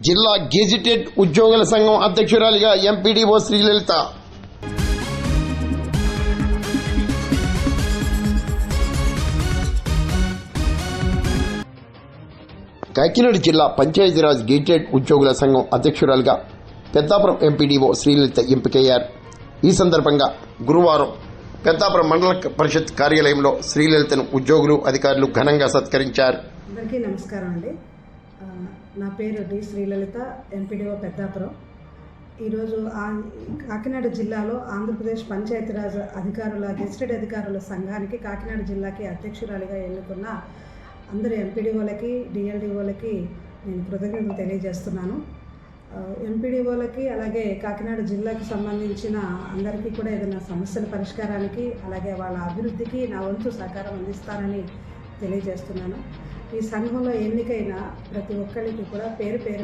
జిల్లా గెజిటెడ్ ఉద్యోగుల సంఘం అధ్యక్షురాలిగా ఎంపీడీఓ శ్రీలలిత. కాకినాడ జిల్లా పంచాయతీరాజ్ గెజిటెడ్ ఉద్యోగుల సంఘం అధ్యక్షురాలిగా పెద్దాపురం ఎంపీడీఓ శ్రీలలిత ఎంపికయ్యారు. ఈ సందర్భంగా గురువారం పెద్దాపురం మండల పరిషత్ కార్యాలయంలో శ్రీలలితను ఉద్యోగులు, అధికారులు ఘనంగా సత్కరించారు. అందరికీ నమస్కారం అండి. నా పేరు డి శ్రీలలిత, ఎంపీడీఓ పెద్దాపురం. ఈరోజు కాకినాడ జిల్లాలో ఆంధ్రప్రదేశ్ పంచాయతీరాజ్ గెజిటెడ్ అధికారుల సంఘానికి కాకినాడ జిల్లాకి అధ్యక్షురాలిగా ఎన్నుకున్న అందరు ఎంపీడీఓలకి, డిఎల్డీఓలకి నేను కృతజ్ఞతలు తెలియజేస్తున్నాను. ఎంపీడీఓలకి అలాగే కాకినాడ జిల్లాకి సంబంధించిన అందరికీ కూడా ఏదైనా సమస్యల పరిష్కారానికి అలాగే వాళ్ళ అభివృద్ధికి నా వంతు సహకారం అందిస్తానని తెలియజేస్తున్నాను. ఈ సంఘంలో ఎన్నికైన ప్రతి ఒక్కరికి కూడా పేరు